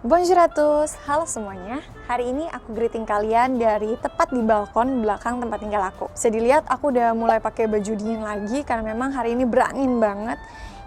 Bonjour à tous, halo semuanya. Hari ini aku greeting kalian dari tepat di balkon belakang tempat tinggal aku. Bisa dilihat aku udah mulai pakai baju dingin lagi karena memang hari ini berangin banget.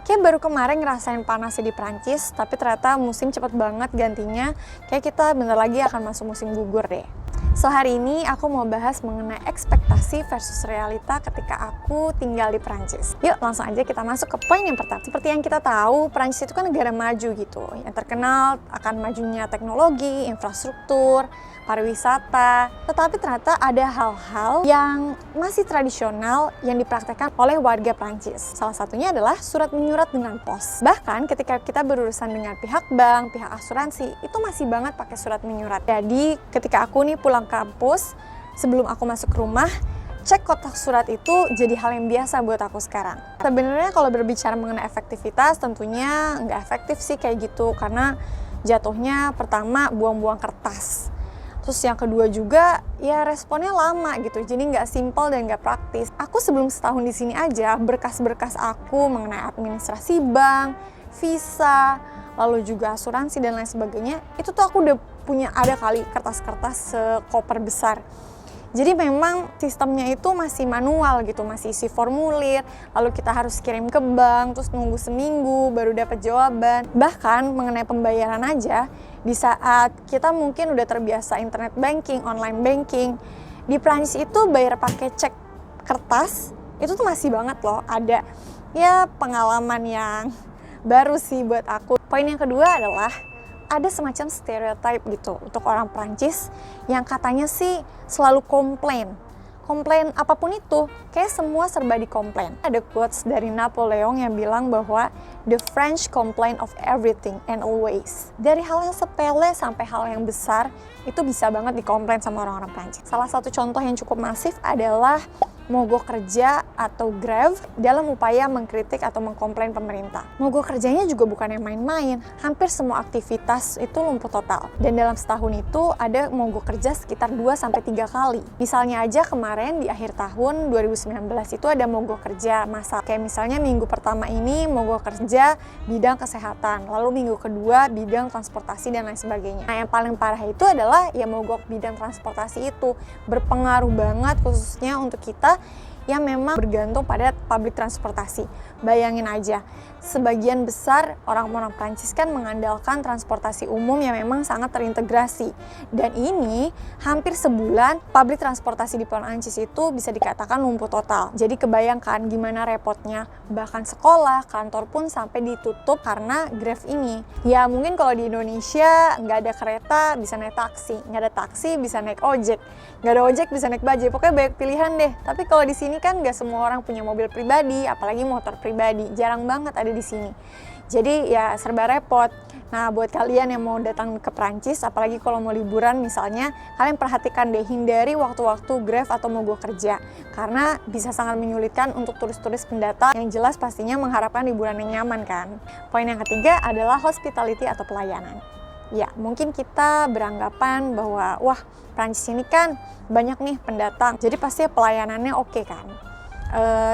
Kayak baru kemarin ngerasain panasnya di Prancis, tapi ternyata musim cepet banget gantinya. Kayak kita bentar lagi akan masuk musim gugur deh. So hari ini aku mau bahas mengenai ekspektasi versus realita ketika aku tinggal di Prancis. Yuk langsung aja kita masuk ke poin yang pertama. Seperti yang kita tahu, Prancis itu kan negara maju gitu, yang terkenal akan majunya teknologi, infrastruktur, pariwisata. Tetapi ternyata ada hal-hal yang masih tradisional yang dipraktekkan oleh warga Prancis. Salah satunya adalah surat menyurat dengan pos. Bahkan ketika kita berurusan dengan pihak bank, pihak asuransi, itu masih banget pakai surat menyurat. Jadi ketika aku nih pulang kampus, sebelum aku masuk ke rumah, cek kotak surat itu jadi hal yang biasa buat aku sekarang. Sebenarnya kalau berbicara mengenai efektivitas, tentunya nggak efektif sih kayak gitu, karena jatuhnya pertama buang-buang kertas. Terus yang kedua juga ya responnya lama gitu, jadi nggak simpel dan nggak praktis. Aku sebelum setahun di sini aja, berkas-berkas aku mengenai administrasi bank, visa, lalu juga asuransi dan lain sebagainya, itu tuh aku udah punya ada kali kertas-kertas sekoper besar. Jadi memang sistemnya itu masih manual gitu, masih isi formulir, lalu kita harus kirim ke bank, terus nunggu seminggu baru dapat jawaban. Bahkan mengenai pembayaran aja, di saat kita mungkin udah terbiasa internet banking, online banking, di Prancis itu bayar pakai cek kertas, itu tuh masih banget loh, ada ya pengalaman yang baru sih buat aku. Poin yang kedua adalah ada semacam stereotype gitu untuk orang Prancis yang katanya sih selalu komplain apapun itu, kayak semua serba dikomplain. Ada quotes dari Napoleon yang bilang bahwa the French complain of everything and always. Dari hal yang sepele sampai hal yang besar itu bisa banget dikomplain sama orang-orang Prancis. Salah satu contoh yang cukup masif adalah mogok kerja atau grève dalam upaya mengkritik atau mengkomplain pemerintah. Mogok kerjanya juga bukan yang main-main, hampir semua aktivitas itu lumpuh total. Dan dalam setahun itu ada mogok kerja sekitar 2-3 kali. Misalnya aja kemarin di akhir tahun 2019 itu ada mogok kerja massal. Kayak misalnya minggu pertama ini mogok kerja bidang kesehatan, lalu minggu kedua bidang transportasi dan lain sebagainya. Nah yang paling parah itu adalah ya mogok bidang transportasi itu berpengaruh banget khususnya untuk kita yang memang bergantung pada public transportasi. Bayangin aja, sebagian besar orang-orang Prancis kan mengandalkan transportasi umum yang memang sangat terintegrasi. Dan ini hampir sebulan public transportasi di Prancis itu bisa dikatakan lumpuh total. Jadi kebayangkan gimana repotnya, bahkan sekolah, kantor pun sampai ditutup karena grève ini. Ya mungkin kalau di Indonesia nggak ada kereta bisa naik taksi, nggak ada taksi bisa naik ojek, nggak ada ojek bisa naik bajai, pokoknya banyak pilihan deh. Tapi kalau di sini kan nggak semua orang punya mobil pribadi, apalagi motor pribadi, jarang banget ada di sini. Jadi ya serba repot. Nah buat kalian yang mau datang ke Prancis, apalagi kalau mau liburan misalnya, kalian perhatikan deh, hindari waktu-waktu grève atau mogok kerja, karena bisa sangat menyulitkan untuk turis-turis pendatang yang jelas pastinya mengharapkan liburan yang nyaman kan. Poin yang ketiga adalah hospitality atau pelayanan. Ya, mungkin kita beranggapan bahwa wah, Prancis ini kan banyak nih pendatang, jadi pasti pelayanannya oke kan.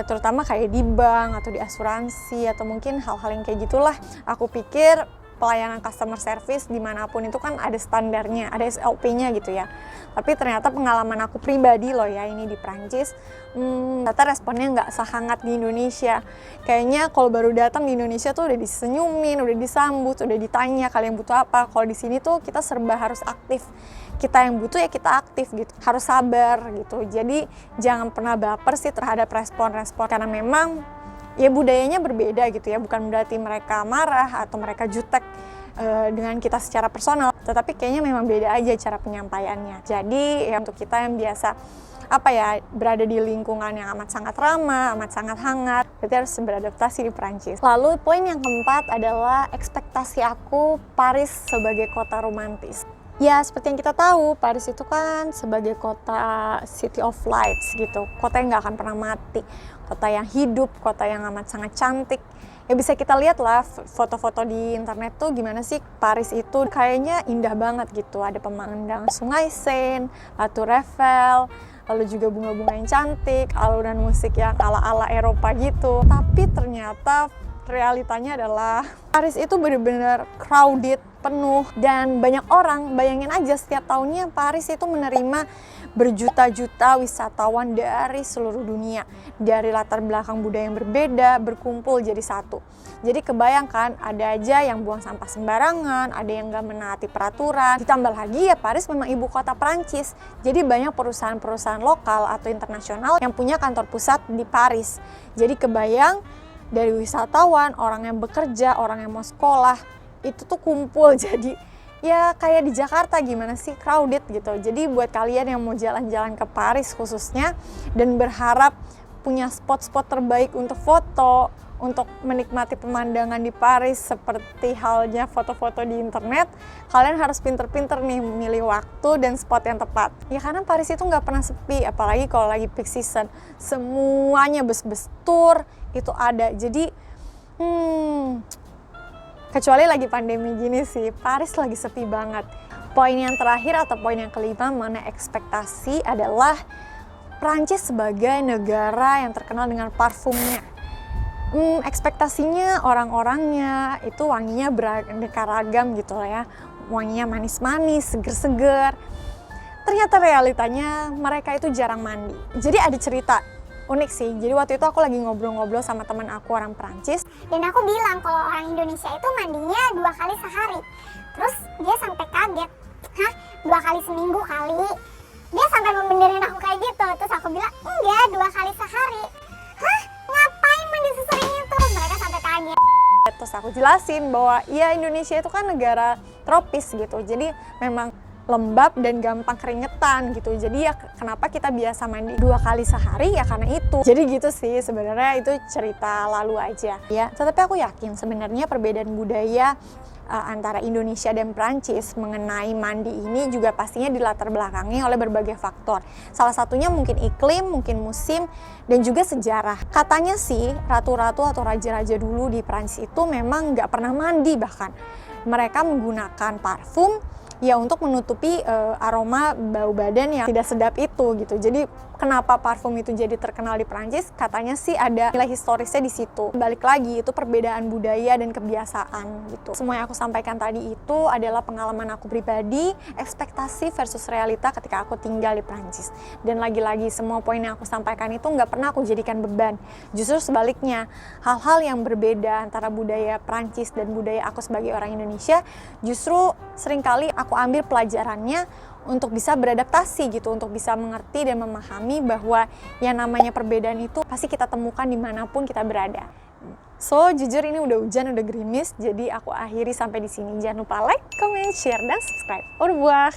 Terutama kayak di bank atau di asuransi atau mungkin hal-hal yang kayak gitulah. Aku pikir pelayanan customer service dimanapun itu kan ada standarnya, ada SOP-nya gitu ya. Tapi ternyata pengalaman aku pribadi loh ya ini di Prancis, ternyata responnya nggak sehangat di Indonesia. Kayaknya kalau baru datang di Indonesia tuh udah disenyumin, udah disambut, udah ditanya kalian butuh apa. Kalau di sini tuh kita serba harus aktif. Kita yang butuh ya kita aktif gitu, harus sabar gitu. Jadi jangan pernah baper sih terhadap respon-respon, karena memang ya budayanya berbeda gitu ya, bukan berarti mereka marah atau mereka jutek dengan kita secara personal, tetapi kayaknya memang beda aja cara penyampaiannya. Jadi ya untuk kita yang biasa berada di lingkungan yang amat sangat ramah, amat sangat hangat, berarti harus beradaptasi di Prancis. Lalu poin yang keempat adalah ekspektasi aku Paris sebagai kota romantis. Ya, seperti yang kita tahu, Paris itu kan sebagai kota city of lights gitu, kota yang nggak akan pernah mati, kota yang hidup, kota yang amat sangat cantik. Ya bisa kita lihat lah foto-foto di internet tuh gimana sih Paris itu, kayaknya indah banget gitu, ada pemandangan sungai Seine, Ratu Eiffel, lalu juga bunga-bunga yang cantik, alunan musik yang ala-ala Eropa gitu. Tapi ternyata realitanya adalah Paris itu benar-benar crowded, penuh, dan banyak orang. Bayangin aja setiap tahunnya Paris itu menerima berjuta-juta wisatawan dari seluruh dunia, dari latar belakang budaya yang berbeda, berkumpul jadi satu. Jadi kebayangkan, ada aja yang buang sampah sembarangan, ada yang nggak menaati peraturan. Ditambah lagi ya Paris memang ibu kota Prancis, jadi banyak perusahaan-perusahaan lokal atau internasional yang punya kantor pusat di Paris. Jadi kebayang, dari wisatawan, orang yang bekerja, orang yang mau sekolah, itu tuh kumpul. Jadi ya kayak di Jakarta gimana sih, crowded gitu. Jadi buat kalian yang mau jalan-jalan ke Paris khususnya dan berharap punya spot-spot terbaik untuk foto, untuk menikmati pemandangan di Paris seperti halnya foto-foto di internet, kalian harus pinter-pinter nih milih waktu dan spot yang tepat. Ya karena Paris itu nggak pernah sepi, apalagi kalau lagi peak season. Semuanya bus-bus tour itu ada. Jadi kecuali lagi pandemi gini sih, Paris lagi sepi banget. Poin yang terakhir atau poin yang kelima mengenai ekspektasi adalah Prancis sebagai negara yang terkenal dengan parfumnya. Ekspektasinya orang-orangnya itu wanginya beraneka ragam gitu lah ya. Wanginya manis-manis, seger-seger. Ternyata realitanya mereka itu jarang mandi. Jadi ada cerita unik sih. Jadi waktu itu aku lagi ngobrol-ngobrol sama teman aku orang Prancis. Dan aku bilang kalau orang Indonesia itu mandinya 2 kali sehari. Terus dia sampai kaget. Hah? 2 kali seminggu kali? Dia sampai membenerin aku kayak gitu. Terus aku bilang, enggak, 2 kali sehari. Hah? Ngapain mandi sesering itu? Mereka sampai kaget. Terus aku jelasin bahwa ya Indonesia itu kan negara tropis gitu. Jadi memang lembab dan gampang keringetan gitu. Jadi ya kenapa kita biasa mandi 2 kali sehari ya karena itu. Jadi gitu sih, sebenarnya itu cerita lalu aja ya. Tetapi aku yakin sebenarnya perbedaan budaya antara Indonesia dan Prancis mengenai mandi ini juga pastinya dilatar belakangi oleh berbagai faktor. Salah satunya mungkin iklim, mungkin musim, dan juga sejarah. Katanya sih ratu-ratu atau raja-raja dulu di Prancis itu memang nggak pernah mandi, bahkan mereka menggunakan parfum ya untuk menutupi aroma bau badan yang tidak sedap itu gitu. Jadi kenapa parfum itu jadi terkenal di Prancis? Katanya sih ada nilai historisnya di situ. Balik lagi, itu perbedaan budaya dan kebiasaan gitu. Semua yang aku sampaikan tadi itu adalah pengalaman aku pribadi, ekspektasi versus realita ketika aku tinggal di Prancis. Dan lagi-lagi semua poin yang aku sampaikan itu nggak pernah aku jadikan beban. Justru sebaliknya, hal-hal yang berbeda antara budaya Prancis dan budaya aku sebagai orang Indonesia justru seringkali aku ambil pelajarannya untuk bisa beradaptasi gitu, untuk bisa mengerti dan memahami bahwa yang namanya perbedaan itu pasti kita temukan dimanapun kita berada. So, jujur ini udah hujan, udah gerimis, jadi aku akhiri sampai di sini. Jangan lupa like, comment, share, dan subscribe. Au revoir!